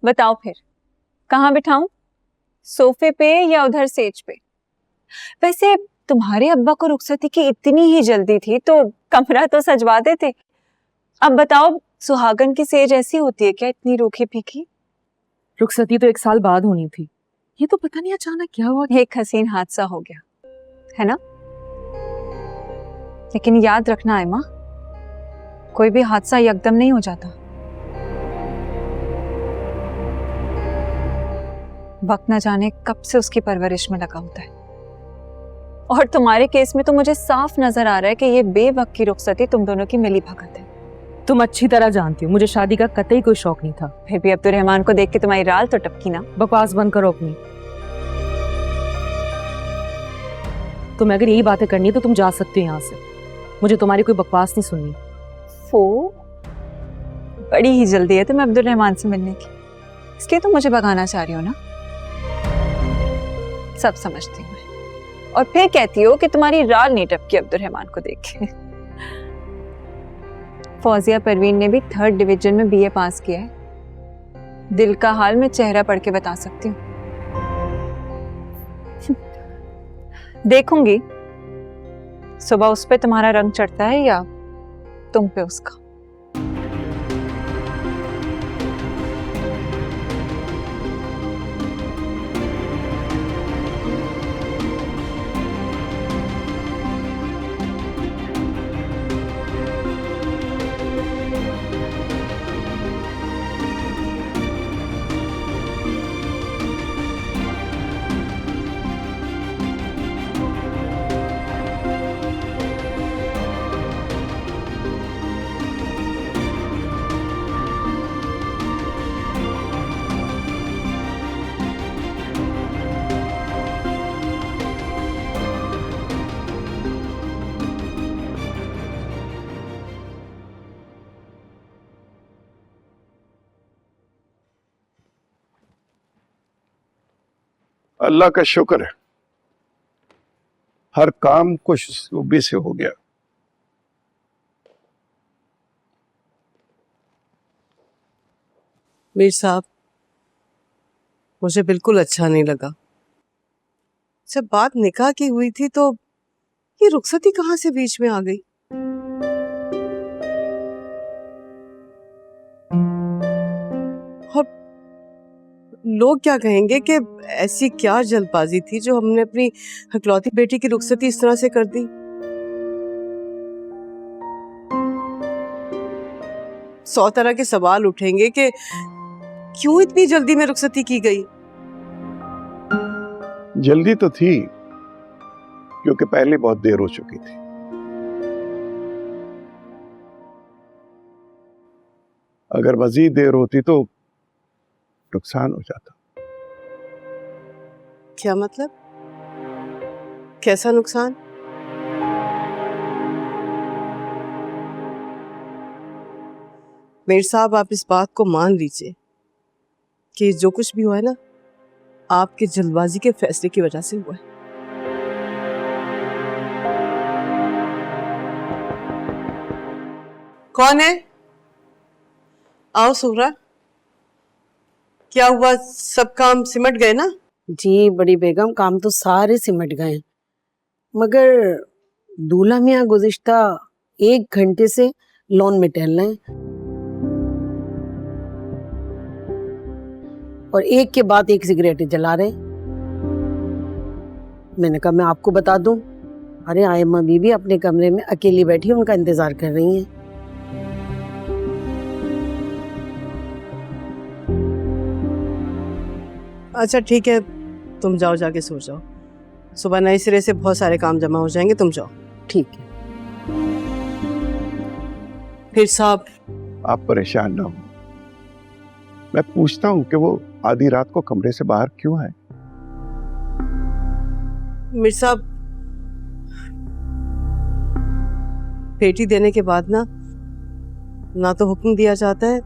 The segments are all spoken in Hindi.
बताओ फिर कहाँ बिठाऊं, सोफे पे या उधर सेज पे? वैसे तुम्हारे अब्बा को रुखसती की इतनी ही जल्दी थी तो कमरा तो सजवा देते। अब बताओ, सुहागन की सेज ऐसी होती है क्या, इतनी रूखी फीकी? रुखसती तो 1 साल बाद होनी थी, ये तो पता नहीं अचानक क्या हुआ। एक हसीन हादसा हो गया है ना। लेकिन याद रखना है माँ, कोई भी हादसा यकदम नहीं हो जाता। वक्त न जाने कब से उसकी परवरिश में लगा होता है। और तुम्हारे केस में तो मुझे साफ नजर आ रहा है कि ये बेवक्त की रुखसती तुम दोनों की मिली भगत है। तुम अच्छी तरह जानती हो मुझे शादी का कतई कोई शौक नहीं था। फिर भी अब्दुर्रहमान को देख के तुम्हारी राल तो टपकी ना। बकवास बंद करो अपनी। तुम्हें अगर यही बातें करनी है तो तुम जा सकती हो यहाँ से, मुझे तुम्हारी कोई बकवास नहीं सुननी। बड़ी ही जल्दी है तुम्हें अब्दुर्रहमान से मिलने की, इसलिए तुम मुझे भगाना चाह रही हो ना। सब समझती हूँ मैं। और फिर कहती हो कि तुम्हारी राल नहीं टपकी अब्दुर्रहमान को देख के। फौजिया परवीन ने भी 3rd डिवीजन में BA पास किया है। दिल का हाल मैं चेहरा पढ़ के बता सकती हूँ। देखूंगी सुबह उस पे तुम्हारा रंग चढ़ता है या तुम पे उसका। अल्लाह का शुक्र है, हर काम खुशसूबी से हो गया। मीर साहब, मुझे बिल्कुल अच्छा नहीं लगा। जब बात निकाह की हुई थी तो ये रुखसती कहाँ से बीच में आ गई? और लोग क्या कहेंगे कि ऐसी क्या जल्दबाजी थी जो हमने अपनी इकलौती बेटी की रुखसती इस तरह से कर दी। 100 तरह के सवाल उठेंगे कि क्यों इतनी जल्दी में रुखसती की गई। जल्दी तो थी क्योंकि पहले बहुत देर हो चुकी थी। अगर मजीद देर होती तो नुकसान हो जाता। क्या मतलब? कैसा नुकसान? मीर साहब, आप इस बात को मान लीजिए कि जो कुछ भी हुआ है ना, आपके जल्दबाजी के फैसले की वजह से हुआ है। कौन है? आओ सुहरा। क्या हुआ, सब काम सिमट गए ना? जी बड़ी बेगम, काम तो सारे सिमट गए, मगर दूल्हा मियाँ गुज़िश्ता 1 घंटे से लॉन में टहल रहे हैं और एक के बाद एक सिगरेटें जला रहे हैं। मैंने कहा मैं आपको बता दूं। अरे आयम्मा बीबी अपने कमरे में अकेली बैठी उनका इंतजार कर रही हैं। अच्छा ठीक है, तुम जाओ, जाके सो जाओ। सुबह नए सिरे से बहुत सारे काम जमा हो जाएंगे, तुम जाओ। ठीक है। फिर साहब, आप परेशान ना हो, मैं पूछता हूं कि वो आधी रात को कमरे से बाहर क्यों आए? मीर साहब, बेटी देने के बाद ना तो हुक्म दिया जाता है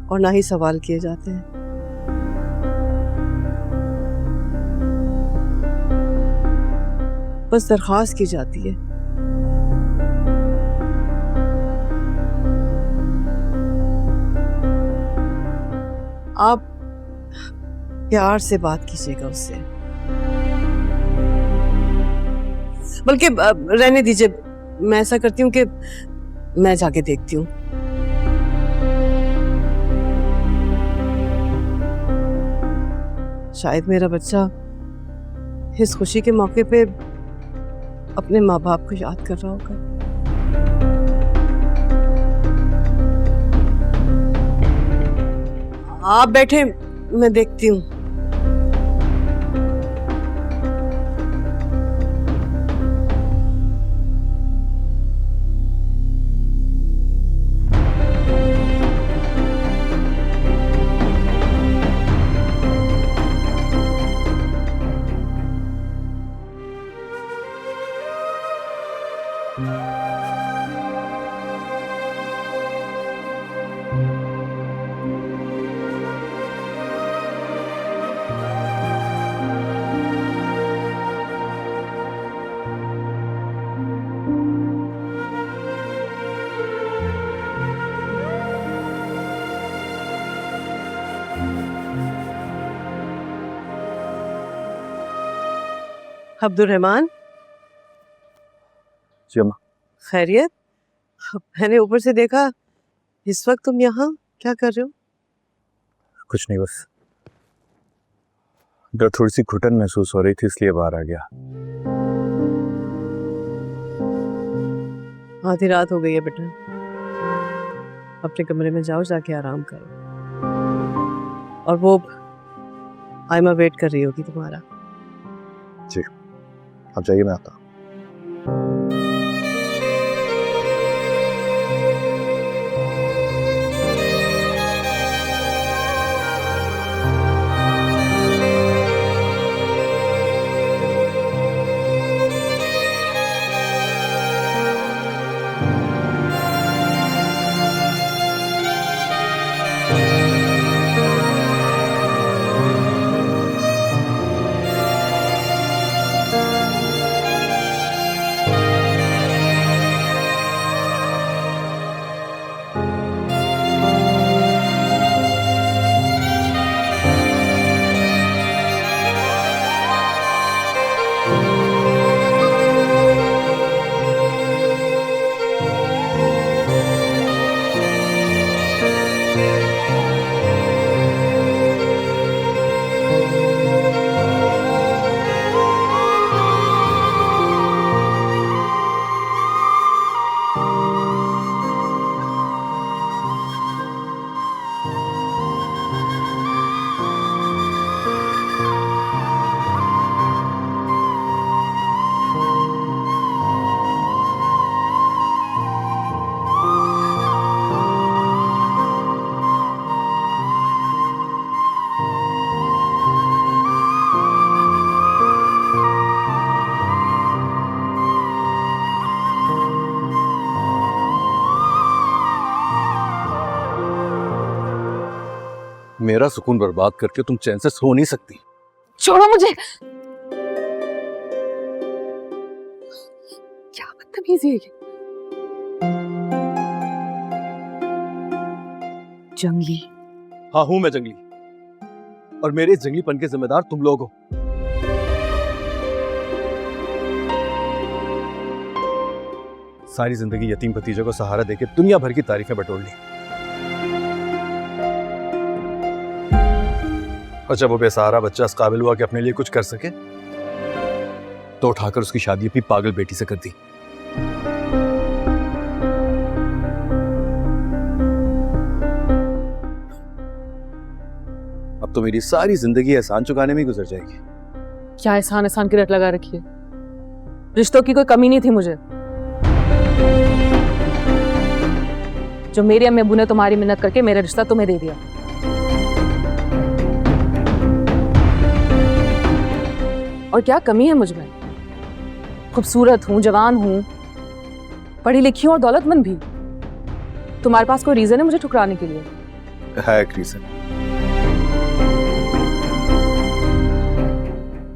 और ना ही सवाल किए जाते हैं। बस दरख्वास्त की जाती है। आप प्यार से बात कीजिएगा उससे। बल्कि रहने दीजिए, मैं ऐसा करती हूँ कि मैं जाके देखती हूँ। शायद मेरा बच्चा इस खुशी के मौके पे अपने माँ बाप को याद कर रहा होगा। आप बैठे, मैं देखती हूँ। अब्दुर्रहमान, जी अम्मा। खैरियत? मैंने ऊपर से देखा, इस वक्त तुम यहाँ क्या कर रहे हो? कुछ नहीं, बस अंदर थोड़ी सी घुटन महसूस हो रही थी, इसलिए बाहर आ गया। आधी रात हो गई है बेटा, अपने कमरे में जाओ, जाके आराम करो। और वो आयमा वेट कर रही होगी तुम्हारा। जी, आप जाइए, मैं आता हूँ। मेरा सुकून बर्बाद करके तुम चैन से सो नहीं सकती। छोड़ो मुझे। क्या बदतमीजी है ये? जंगली। हाँ, हूं मैं जंगली, और मेरे जंगलीपन के जिम्मेदार तुम लोग हो। सारी जिंदगी यतीम भतीजे को सहारा देके दुनिया भर की तारीफें बटोर ली, और जब वो बेसहारा बच्चा इस काबिल हुआ कि अपने लिए कुछ कर सके, तो उठाकर उसकी शादी अपनी पागल बेटी से कर दी। अब तो मेरी सारी जिंदगी एहसान चुकाने में ही गुजर जाएगी। क्या एहसान एहसान की रट लगा रखी है? रिश्तों की कोई कमी नहीं थी मुझे। जो मेरे अम्मी अब्बू ने तुम्हारी मिन्नत करके मेरा रिश्ता तुम्हें दे दिया। और क्या कमी है मुझ में? खूबसूरत हूं, जवान हूं, पढ़ी लिखी हूं और दौलतमंद भी। तुम्हारे पास कोई रीजन है मुझे ठुकराने के लिए? है एक रीजन,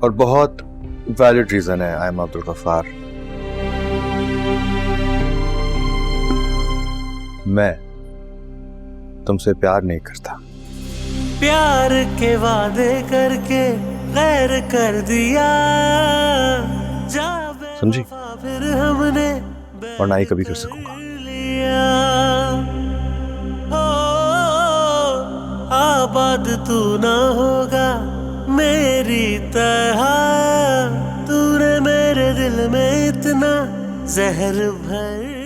और बहुत वैलिड रीजन है। I am Abdul Gaffar. मैं तुमसे प्यार नहीं करता। प्यार के वादे करके गैर कर दिया, जा समझी? फिर हमने और ना ही कभी कर सकूंगा। आबाद तू ना होगा मेरी तरह, तूने मेरे दिल में इतना जहर भर